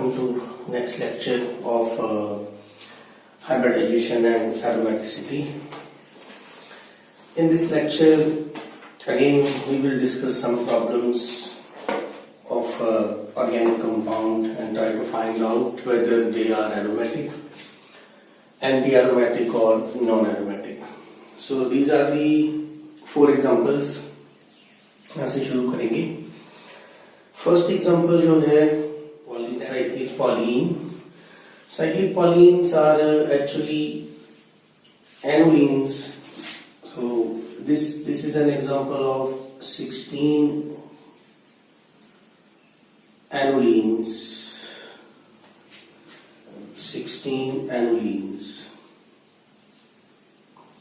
welcome to next lecture of hybridization and aromaticity. In this lecture, again we will discuss some problems of organic compound and try to find out whether they are aromatic, anti-aromatic or non-aromatic. So these are the 4 examples. यहाँ से शुरू करेंगे. First example जो है cyclic polyene. Cyclic polyenes are actually annulenes. So this is an example of 16 annulenes. 16 annulenes.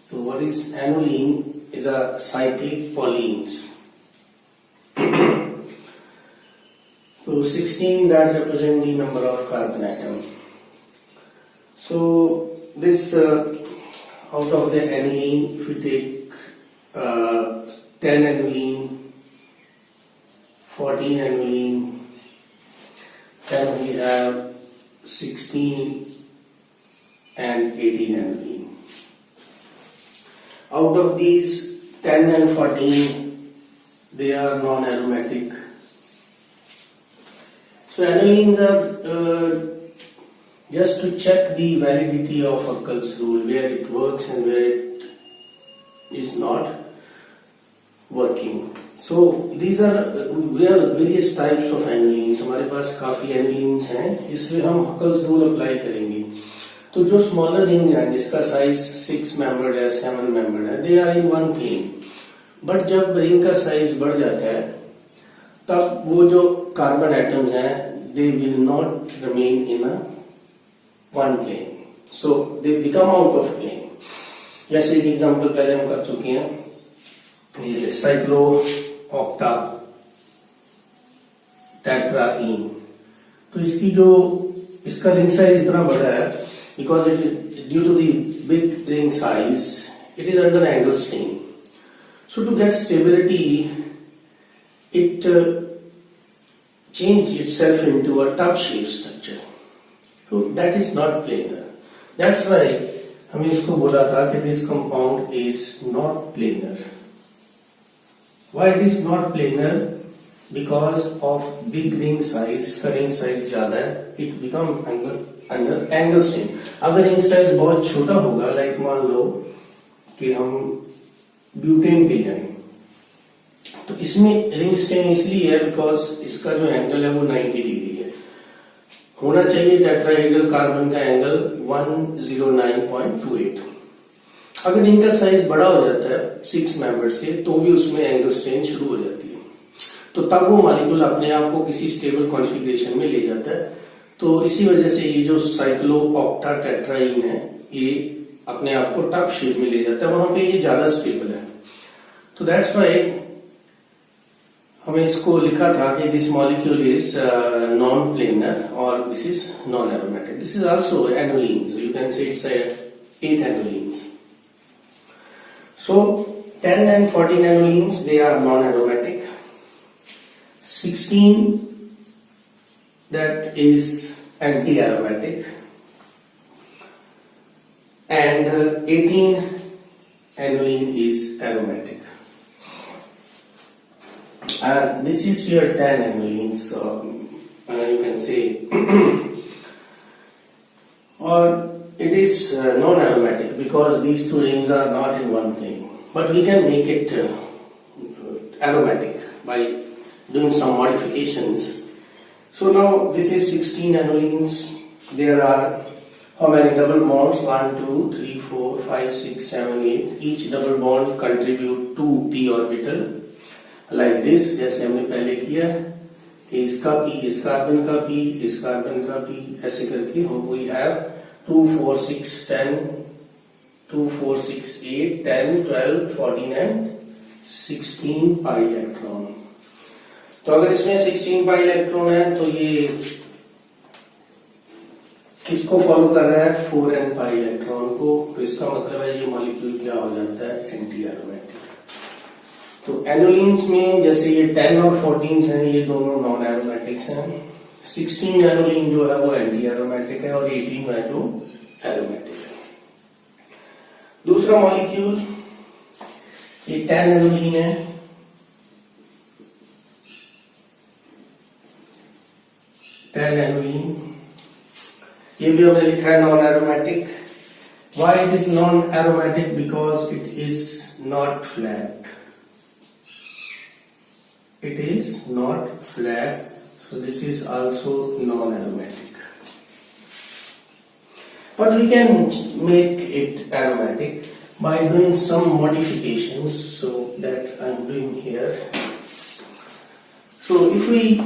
So what is annulene? Is a cyclic polyenes. So 16 that represent the number of carbon atom. So this out of the aniline, if we take 10 aniline, 14 aniline, then we have 16 and 18 aniline. Out of these 10 and 14, they are non-aromatic. So annulenes are just to check the validity of Huckel's rule, where it works and where it is not working. So these are, we have various types of annulenes. हमारे पास काफी annulenes हैं, इसलिए हम Huckel's rule apply करेंगे. तो जो smaller ring है, जिसका size 6 membered है, 7 membered है, they are in one plane. But जब ring का size बढ़ जाता है, तब वो जो कार्बन एटम्स हैं they will not remain in a one plane, so they become out of plane. जैसे एक एग्जांपल पहले हम कर चुके हैं, ये साइक्लो ऑक्टा टेट्राईन. तो इसका रिंग साइज इतना बड़ा है because it is due to the big ring size, it is under angle strain. So to get stability, it change itself into a tub shape structure. So that is not planar. That's why हमने इसको बोला था कि this compound is not planar. Why it is not planar? Because of big ring size. इसका ring size ज्यादा है. It become under angle strain. अगर ring size बहुत छोटा होगा, like मान लो कि हम ब्यूटेन पे जाएं, तो इसमें रिंग स्ट्रेन इसलिए है बिकॉज इसका जो एंगल है वो 90 डिग्री है. होना चाहिए टेट्राहेड्रल कार्बन का एंगल 109.28. अगर रिंग का साइज बड़ा हो जाता है 6 मेंबर से, तो भी उसमें एंगल स्ट्रेन शुरू हो जाती है. तो तब वो मॉलिक्यूल अपने आप को किसी स्टेबल कॉन्फ़िगरेशन में ले जाता है. तो इसी वजह से ये जो साइक्लो ऑक्टा टेट्राईन है, ये अपने आप को टब शेप में ले जाता है. वहां पे ये ज्यादा स्टेबल है. तो दैट्स व्हाई हमें इसको लिखा था कि this molecule is non planar और this is non aromatic. This is also annulene, so you can say it's 8 annulenes. So 10 and 14 annulenes, they are non aromatic. 16 that is anti aromatic, and 18 annuline is aromatic. This is your 10 annulenes, so you can say or it is non-aromatic because these two rings are not in one plane, but we can make it aromatic by doing some modifications. So now this is 16 annulenes. There are how many double bonds? 1, 2, 3, 4, 5, 6, 7, 8. Each double bond contribute 2 p orbital. Like this, जैसे हमने पहले किया कि इसका p, इस carbon का p, इस carbon का p, ऐसे करके हम we have 2, 4, 6, 10, 2, 4, 6, 8, 10, 12, 14 and 16 pi electron. तो अगर इसमें 16 pi इलेक्ट्रॉन है तो ये किसको फॉलो कर रहा है? 4n pi इलेक्ट्रॉन को. तो इसका मतलब है ये मॉलिक्यूल क्या हो जाता है? Anti aromatic. तो एनुलीन्स में जैसे ये 10 और 14 हैं, ये दोनों नॉन एरोमेटिक्स हैं. 16 एनोलिन जो है वो एंटी एरोमेटिक है और 18 है जो एरोमेटिक है। दूसरा मॉलिक्यूल ये 10 एनोलिन है। 10 एनोलिन ये भी हमने लिखा है non aromatic. Why it is non aromatic? Because it is not flat. It is not flat, so this is also non aromatic. But we can make it aromatic by doing some modifications, so that I am doing here. So if we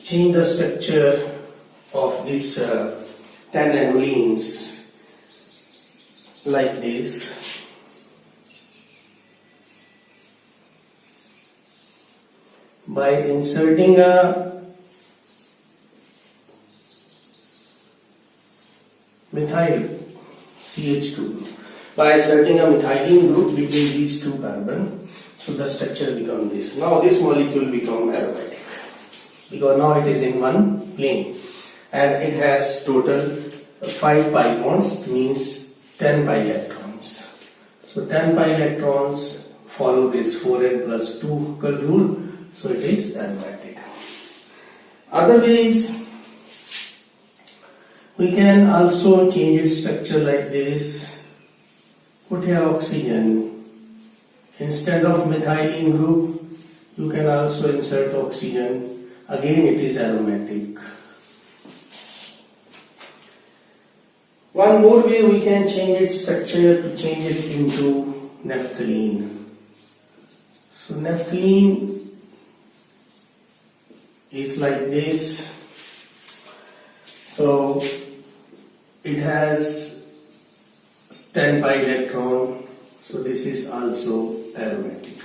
change the structure of this 10 anolines like this, by inserting a methyl CH2 group, by inserting a methylene group between these two carbon, so the structure becomes this. Now this molecule become aromatic because now it is in one plane and it has total 5 pi bonds, means 10 pi electrons. So 10 pi electrons follow this 4n plus 2 rule, so it is aromatic. Other ways, we can also change its structure like this. Put here oxygen. Instead of methylene group, you can also insert oxygen. Again it is aromatic. One more way we can change its structure to change it into naphthalene. So naphthalene is like this. So it has 10 pi electron. So this is also aromatic.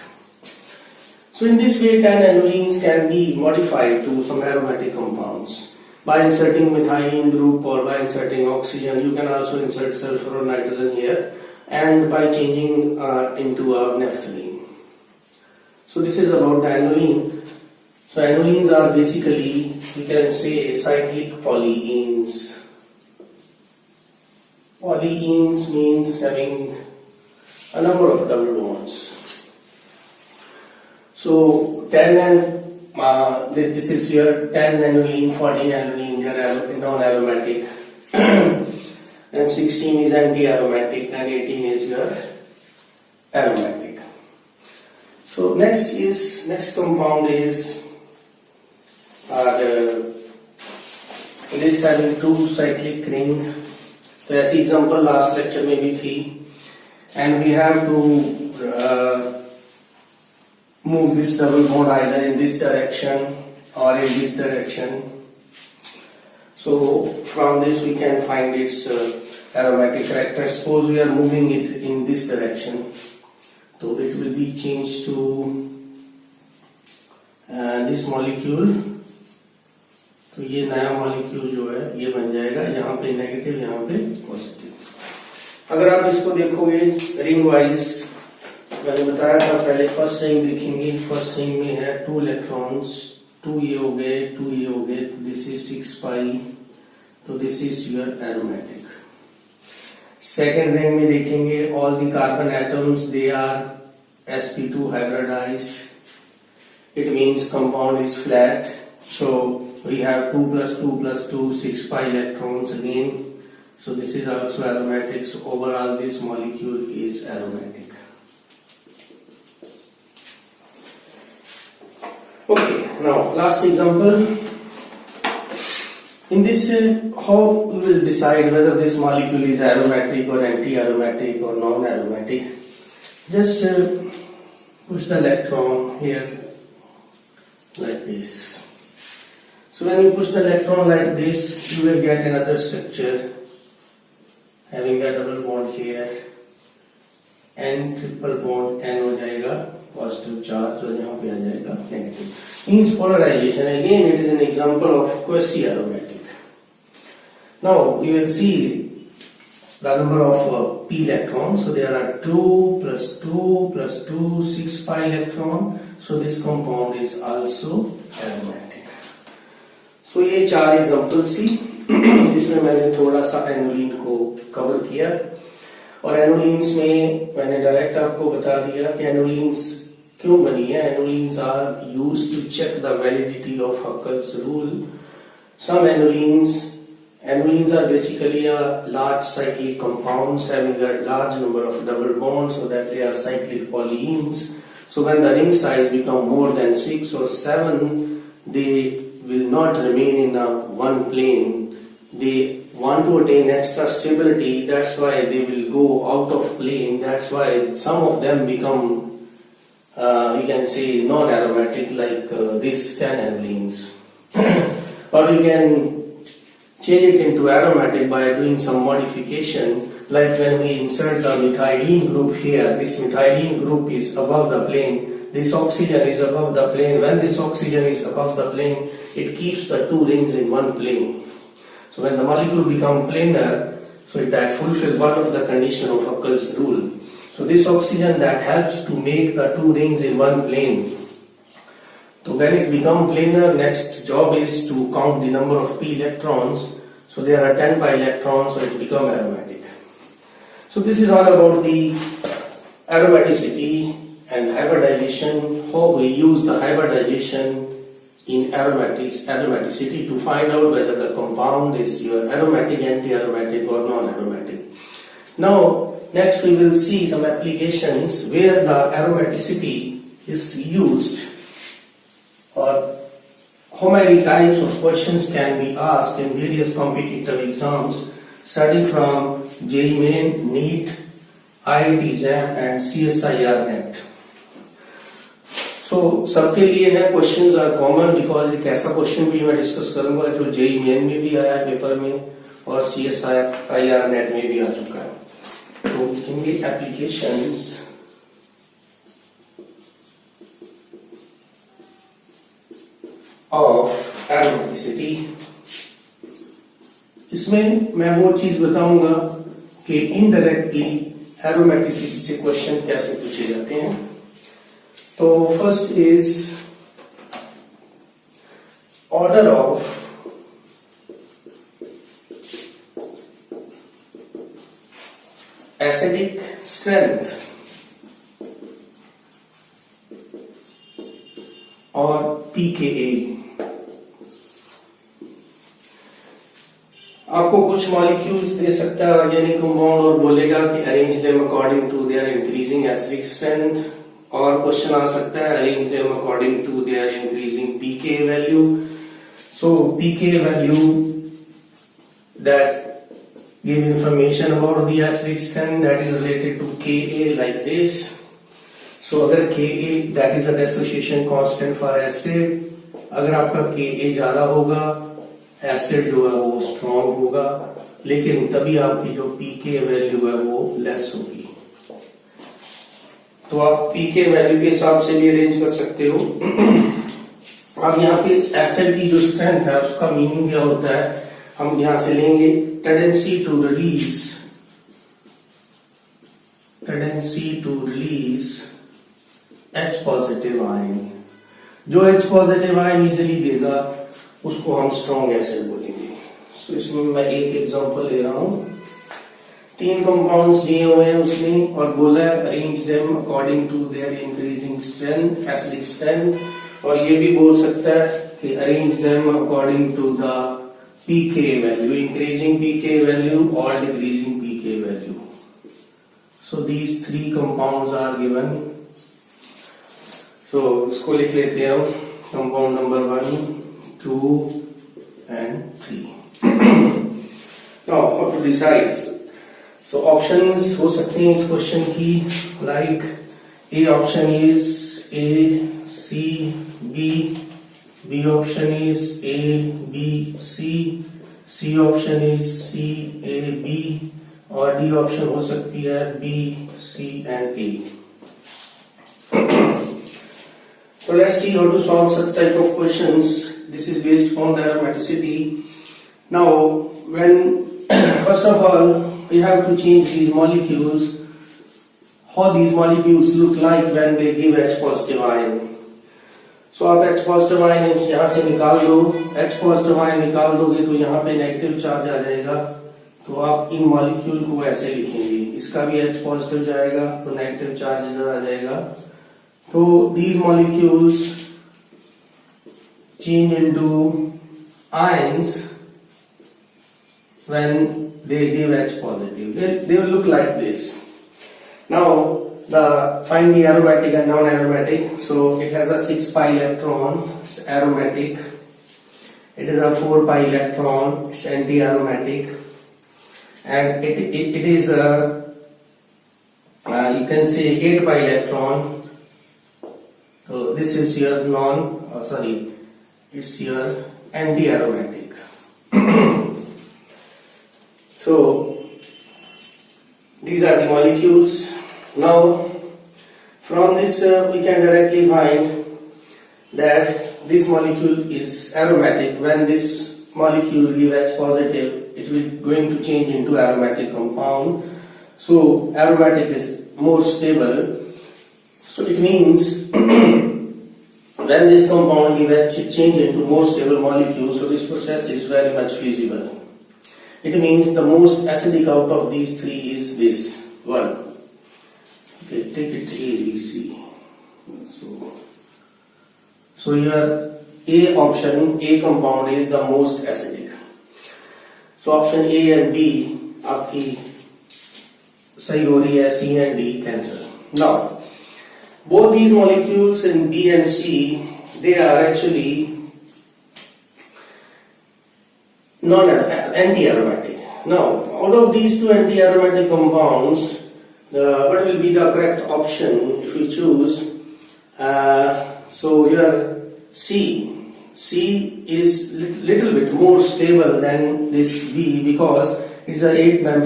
So in this way 10 anolines can be modified to some aromatic compounds. By inserting methylene group or by inserting oxygen, you can also insert sulfur or nitrogen here, and by changing into a naphthalene. So this is about the anoline. So anolines are basically, we can say, cyclic polyenes. Polyenes means having a number of double bonds. So 10 and this is your 10 aniline, 14 aniline, they are non-aromatic, and 16 is anti-aromatic, and 18 is your aromatic. So next compound is it is having 2 cyclic ring. So as example last lecture में भी थी, and we have to move this double bond either in this direction or in this direction. So from this we can find its aromatic character. Suppose we are moving it in this direction, so it will be changed to this molecule. तो ये नया molecule जो है ये बन जाएगा, यहाँ पे नेगेटिव, यहाँ पे पॉजिटिव। अगर आप इसको देखोगे रिंग वाइज, मैंने बताया था पहले फर्स्ट रिंग देखेंगे, फर्स्ट रिंग में है 2 इलेक्ट्रॉन्स, 2 ये हो गए, 2 ये हो गए, दिस इज 6 पाई, तो this is your aromatic. Second ring में देखेंगे all the carbon atoms they are sp2 hybridized, it means compound is flat, so we have 2 plus 2 plus 2, 6 pi electrons again, so this is also aromatic. So overall this molecule is aromatic. Okay, now last example. In this, how we will decide whether this molecule is aromatic or anti-aromatic or non-aromatic? Just push the electron here like this. So when you push the electron like this, you will get another structure having a double bond here, and triple bond N हो जाएगा positive charge और यहाँ पे आ जाएगा negative. Means polarization. Again, it is an example of quasi-aromatic. Now we will see the number of p electrons. So there are 2 plus 2 plus 2, 6 pi electron. So this compound is also aromatic. सो ये 4 examples थी जिसमें मैंने थोड़ा सा aniline को cover किया, और एनोलिन्स में मैंने डायरेक्ट आपको बता दिया कि एनोलिन्स क्यों बनी है. Annulenes are used to check the validity of Huckel's rule. Some Anolines are basically a large cyclic compounds having a large number of double bonds, so that they are cyclic polyenes. So when the ring size become more than 6 or 7, they will not remain in a one plane. They want to attain extra stability, that's why they will go out of plane. That's why some of them become, you can say, non-aromatic, like these 10 anolines. Or you can change it into aromatic by doing some modification, like when we insert the methylene group here. This methylene group is above the plane, this oxygen is above the plane. When this oxygen is above the plane, it keeps the 2 rings in one plane. So when the molecule become planar, so that fulfill one of the condition of Huckel's rule. So this oxygen that helps to make the 2 rings in one plane. So when it become planar, next job is to count the number of p electrons. So there are 10 pi electrons, so it become aromatic. So this is all about the aromaticity and hybridization, how we use the hybridization in aromaticity to find out whether the compound is your aromatic, anti-aromatic or non-aromatic. Now next we will see some applications where the aromaticity is used, or how many types of questions can be asked in various competitive exams, starting from JEE Main, NEET, IIT JAM and CSIR NET. So सबके लिए है, questions are common because एक ऐसा question भी मैं discuss करूंगा जो JEE Main में भी आया है पेपर में और CSIR NET में भी आ चुका है. तो लिखेंगे applications ऑफ एरोमेटिसिटी. इसमें मैं वो चीज बताऊंगा कि इनडायरेक्टली एरोमेटिसिटी से क्वेश्चन कैसे पूछे जाते हैं. तो first is order of acidic strength और pKa. आपको कुछ मॉलिक्यूल्स दे सकता है ऑर्गेनिक कंपाउंड और बोलेगा कि arrange them according to their increasing acidic strength, और क्वेश्चन आ सकता है arrange them according to their increasing pK value. So pK value that give information about the acidic strength that is related to Ka like this. So अगर Ka that is a association constant for acid, अगर आपका Ka ज्यादा होगा acid जो है वो strong होगा, लेकिन तभी आपकी जो pK वैल्यू है वो लेस होगी. तो आप pK वैल्यू के हिसाब से भी अरेंज कर सकते हो. अब यहाँ पे इस एसिड की जो स्ट्रेंथ है उसका मीनिंग क्या होता है, हम यहां से लेंगे tendency to release H positive ion. जो H पॉजिटिव आयन इजिली देगा उसको हम स्ट्रॉन्ग एसिड बोलेंगे. तो इसमें मैं एक एग्जांपल ले रहा हूं. 3 कंपाउंड्स दिए हुए हैं उसमें और बोला है arrange them according to their increasing strength, acidic strength, और ये भी बोल सकता है कि arrange them according to the pK value, increasing pK value और decreasing pK value. So these 3 compounds are given. सो इसको लिख लेते हैं हम, compound number 1, 2 and 3. Now how to decide? So options हो सकते हैं इस क्वेश्चन की, like A option is A, C, B, B option is A, B, C, C option is C, A, B, और D option हो सकती है B, C and A. So let's see how to solve such type of questions. This is based on the aromaticity. Now, when first of all we have to change these molecules, how these molecules look like when they give H positive ion. सो आप H positive ion यहाँ से निकाल दो, H positive ion निकाल दोगे तो यहाँ पे नेगेटिव चार्ज आ जाएगा। तो आप इन मॉलिक्यूल को ऐसे लिखेंगे, इसका भी H पॉजिटिव जाएगा तो नेगेटिव चार्ज इधर आ जाएगा। तो these molecules change into ions when they give H positive. They will look like this. Now find the aromatic and non-aromatic. So it has a 6 pi electron, it's aromatic. It is a 4 pi electron, it's anti-aromatic. And it is a you can say 8 pi electron. So this is your it's your anti-aromatic. So these are the molecules. Now from this we can directly find that this molecule is aromatic. When this molecule give H positive, it will going to change into aromatic compound. So aromatic is more stable. So it means when this compound give H change into more stable molecule, so this process is very much feasible. It means the most acidic out of these three is this one. Okay, take it A, B, C. So your A option, A compound is the most acidic. So option A and B आपकी सही हो रही है, C and D cancel. Now both these molecules in B and C, they are actually anti-aromatic. Now out of these two anti-aromatic compounds, what will be the correct option if we choose? So your C is little bit more stable than this B because it's a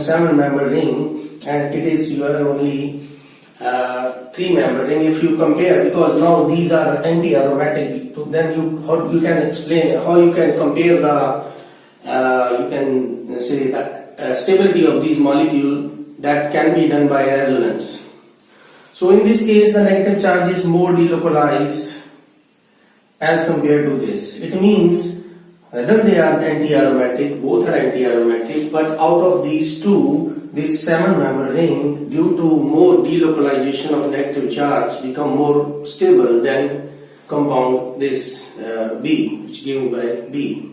7 member ring and it is your only 3 member ring. If you compare, because now these are anti-aromatic, so then how you can explain, how you can compare the you can say the stability of these molecules. That can be done by resonance. So in this case the negative charge is more delocalized as compared to this. It means whether they are anti-aromatic, both are anti-aromatic, but out of these two, this 7 member ring, due to more delocalization of negative charge, become more stable than compound this B, which is given by B.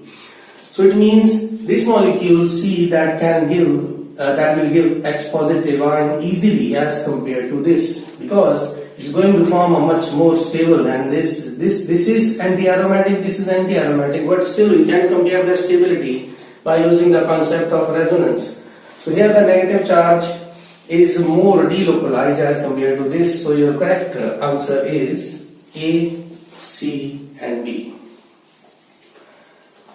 So it means this molecule C that can give that will give H positive ion easily as compared to this, because it's going to form a much more stable than this. This is anti-aromatic, this is anti-aromatic, but still we can compare the stability by using the concept of resonance. So here the negative charge is more delocalized as compared to this. So your correct answer is A, C and B.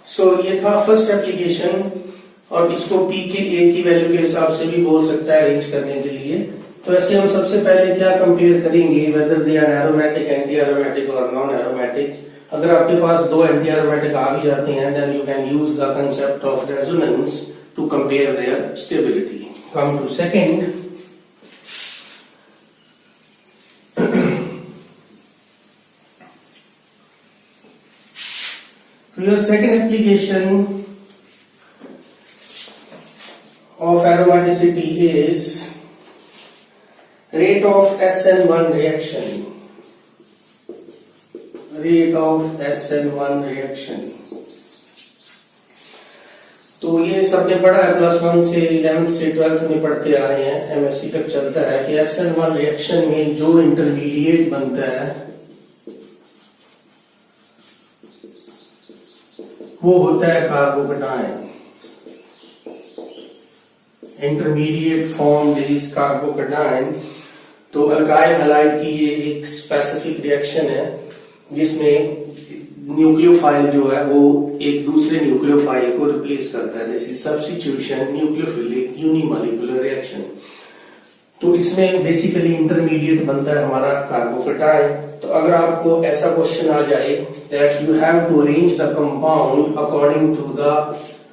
So ये था first application, और इसको P के A की value के हिसाब से भी बोल सकता है अरेंज करने के लिए। तो ऐसे हम सबसे पहले क्या कंपेयर करेंगे, whether they are aromatic, anti aromatic और नॉन एरोमेटिक। अगर आपके पास दो एंटी एरोमेटिक आ भी जाते हैं, then you can use the concept of resonance to compare their stability. Come to second, your second application of aromaticity is rate of SN1 reaction. Rate of SN1 reaction. तो ये सबने पढ़ा है, +1 से 11th से 12th में पढ़ते आ रहे हैं, MSc तक चलता है कि SN1 रिएक्शन में जो इंटरमीडिएट बनता है वो होता है carbocation. Intermediate form is carbocation. तो अल्काइल हैलाइड की ये एक स्पेसिफिक रिएक्शन है जिसमें न्यूक्लियोफाइल जो है वो एक दूसरे न्यूक्लियोफाइल को रिप्लेस करता है। This is substitution nucleophilic unimolecular reaction. तो इसमें बेसिकली इंटरमीडिएट बनता है हमारा कार्बोकेटायन। तो अगर आपको ऐसा क्वेश्चन आ जाए that you have to arrange the compound according to the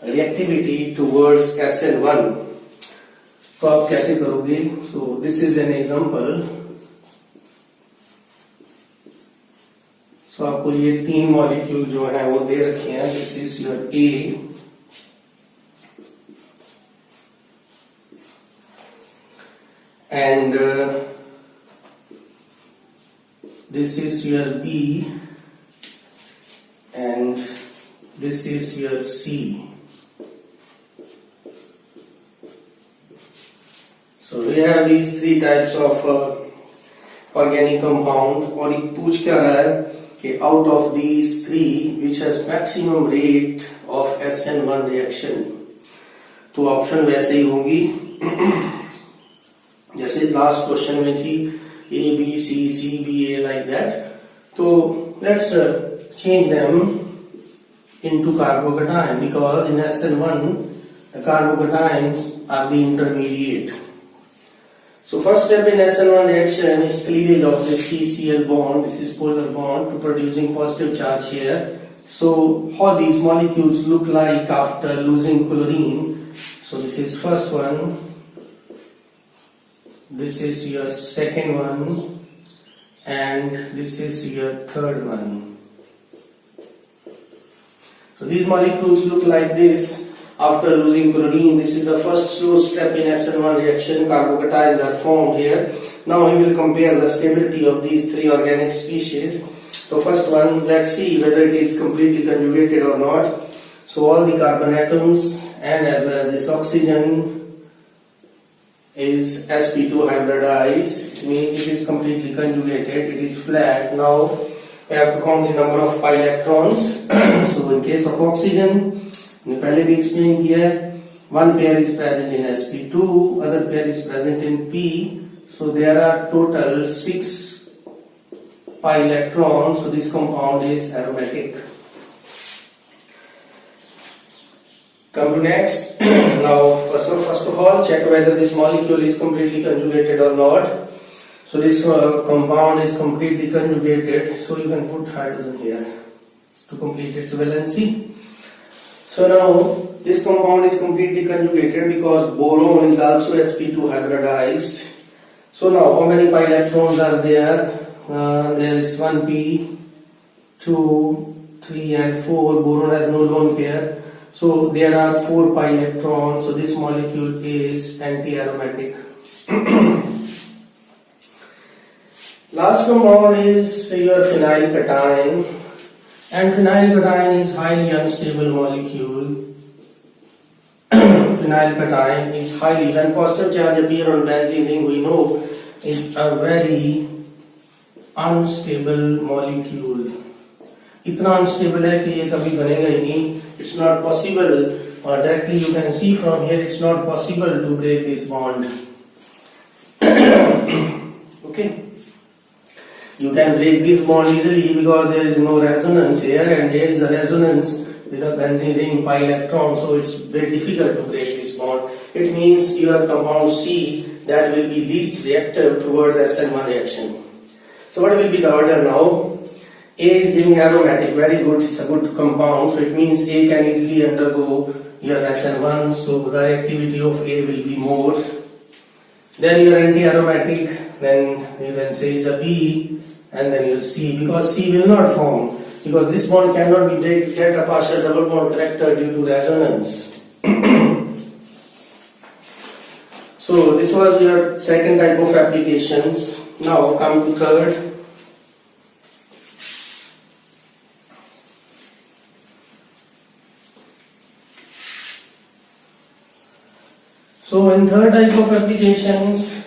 reactivity towards SN1, तो आप कैसे करोगे? So this is an example. So तो आपको ये 3 मॉलिक्यूल जो है वो दे रखे हैं. This is your A, and this is your B, and this is your C. So we have these 3 types of organic compound. और ये पूछ क्या रहा है कि out of these 3 which has maximum rate of SN1 reaction. तो option वैसे ही होंगी जैसे लास्ट क्वेश्चन में थी A B C C B A like that. तो let's change them into carbocation because in SN1 the carbocations are the intermediate. So first step in SN1 reaction is cleavage of this CCl bond. This is polar bond to producing positive charge here. So how these molecules look like after losing chlorine. So this is first one. This is your second one, and this is your third one. So these molecules look like this after losing chlorine. This is the first slow step in SN1 reaction. Carbocations are formed here. Now we will compare the stability of these 3 organic species. So first one, let's see whether it is completely conjugated or not. So all the carbon atoms and as well as this oxygen is sp2 hybridized. It means it is completely conjugated, it is flat. Now we have to count the number of pi electrons. So in case of oxygen, हमने पहले भी explain किया है, one pair is present in sp2, other pair is present in p. So there are total 6 pi electrons. So this compound is aromatic. Come to next. Now first of all check whether this molecule is completely conjugated or not. So this compound is completely conjugated, so you can put hydrogen here to complete its valency. So now this compound is completely conjugated because boron is also sp2 hybridized. So now how many pi electrons are there? There is 1p, 2, 3 and 4. Boron has no lone pair. So there are 4 pi electrons. So this molecule is anti-aromatic. Last compound is your phenyl cation, and phenyl cation is highly unstable molecule. Phenyl cation is highly, when positive charge appear on benzene ring, we know is a very unstable molecule. इतना unstable है कि ये कभी बनेगा ही नहीं. It's not possible, or directly you can see from here, it's not possible to break this bond. Okay, you can break this bond easily because there is no resonance here, and there is a resonance with a benzene ring pi electron, so it's very difficult to break this bond. It means your compound C that will be least reactive towards SN1 reaction. So what will be the order now? A is giving aromatic, very good, it's a good compound, so it means A can easily undergo your SN1, so the reactivity of A will be more. Then your anti-aromatic, then you can say is a B, and then your C, because C will not form, because this bond cannot be get a partial double bond character due to resonance. So this was your second type of applications. Now come to third. So in third type of applications,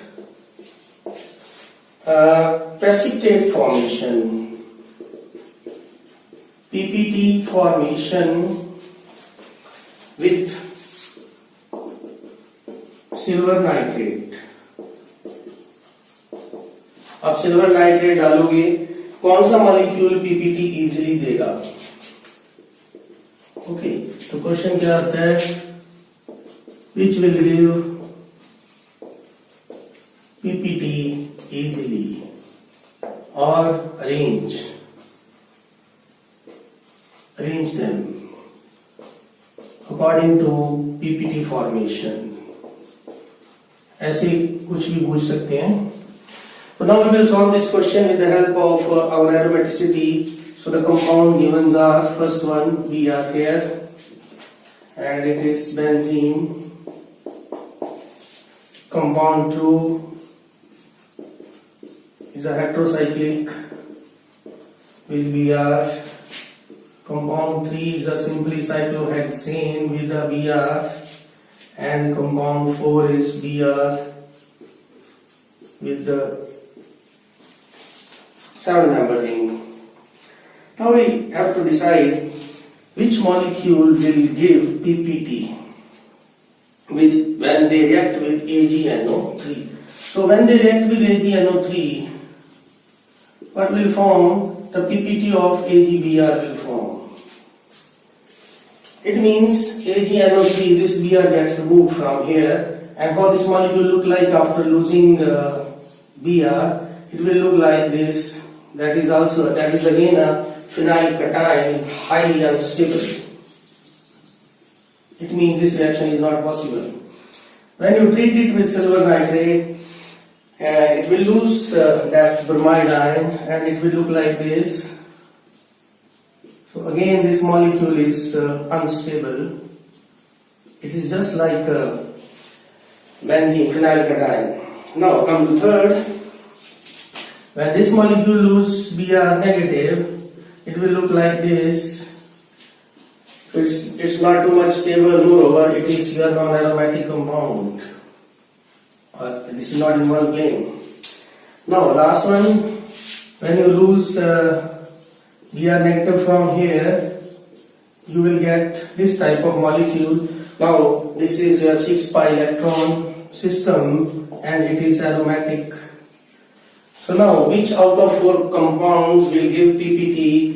precipitate formation, PPT formation with silver nitrate. अब silver nitrate डालोगे, कौन सा molecule PPT easily देगा? Okay, तो question क्या आता है? Which will give PPT easily, or arrange them according to PPT formation. ऐसे कुछ भी पूछ सकते हैं. So now we will solve this question with the help of our aromaticity. So the compound given are, first one we are here, and it is benzene. Compound 2 is a heterocyclic with Br. Compound 3 is a simply cyclohexane with a Br, and compound 4 is Br with the 7-member ring. Now we have to decide which molecule will give PPT when they react with AgNO3. So when they react with AgNO3, what will form? The PPT of AgBr will form. It means AgNO3, this Br gets removed from here, and how this molecule look like after losing Br? It will look like this. That is again a phenyl cation, is highly unstable. It means this reaction is not possible. When you treat it with silver nitrate, it will lose that bromide ion, and it will look like this. So again this molecule is unstable. It is just like benzene, phenyl cation. Now come to third. When this molecule loses Br negative, it will look like this. It's not too much stable, moreover it is your non-aromatic compound. This is not in one plane. Now last one, when you lose Br negative from here, you will get this type of molecule. Now this is your 6pi electron system, and it is aromatic. So now which out of 4 compounds will give PPT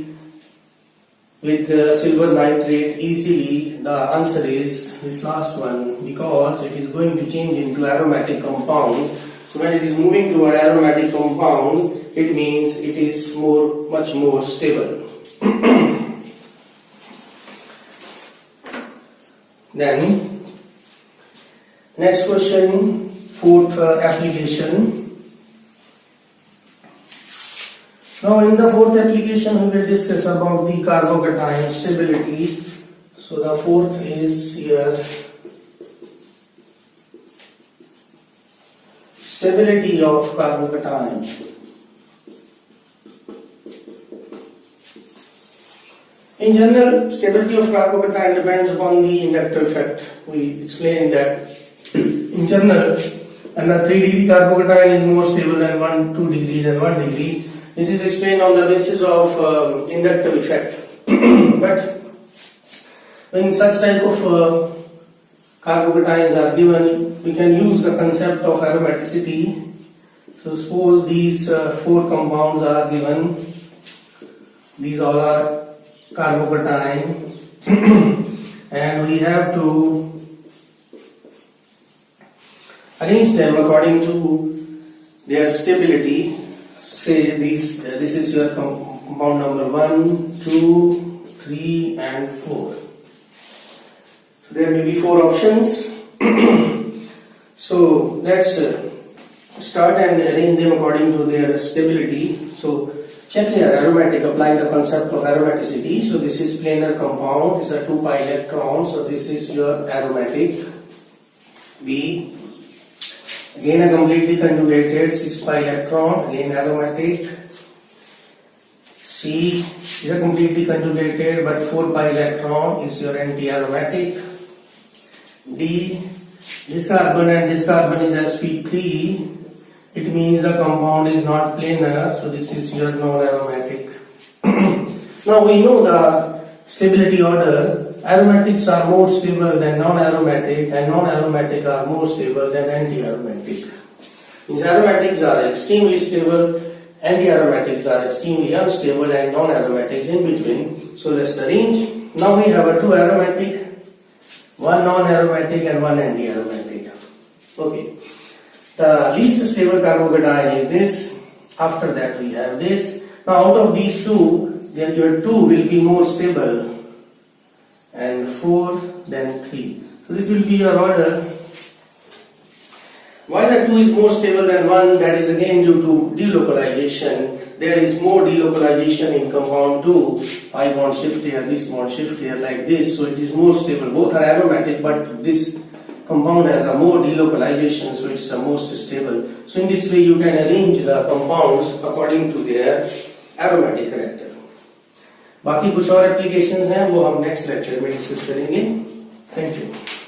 with silver nitrate easily? The answer is this last one, because it is going to change into aromatic compound. So when it is moving to an aromatic compound, it means it is much more stable. Then next question, fourth application. Now in the fourth application we will discuss about the carbocation stability. So the fourth is here, stability of carbocation. In general, stability of carbocation depends upon the inductive effect. We explained that in general, and a 3 degree carbocation is more stable than 2 degree than 1 degree. This is explained on the basis of inductive effect. But when such type of carbocations are given, we can use the concept of aromaticity. So suppose these 4 compounds are given. These all are carbocation, and we have to arrange them according to their stability. Say this is your compound number 1, 2, 3 and 4. So there may be 4 options. So let's start and arrange them according to their stability. So check here, aromatic, apply the concept of aromaticity. So this is planar compound, it's a 2pi electron, so this is your aromatic. B, again a completely conjugated 6pi electron, again aromatic. C is a completely conjugated but 4pi electron, is your anti-aromatic. D, this carbon and this carbon is sp3. It means the compound is not planar, so this is your non-aromatic. Now we know the stability order. Aromatics are more stable than non-aromatic, and non-aromatic are more stable than anti-aromatic. Means aromatics are extremely stable, anti-aromatics are extremely unstable, and non-aromatics in between. So let's arrange. Now we have a 2 aromatic, 1 non-aromatic and 1 anti-aromatic. Okay. The least stable carbocation is this. After that we have this. Now out of these 2, then your 2 will be more stable, and 4, then 3. So this will be your order. Why the 2 is more stable than 1? That is again due to delocalization. there is more delocalization in compound 2. I bond shift here, this bond shift here like this, so it is more stable. Both are aromatic, but this compound has a more delocalization, so it's the most stable. So in this way you can arrange the compounds according to their aromatic character. बाकी कुछ और applications हैं वो हम next lecture में discuss करेंगे. Thank you.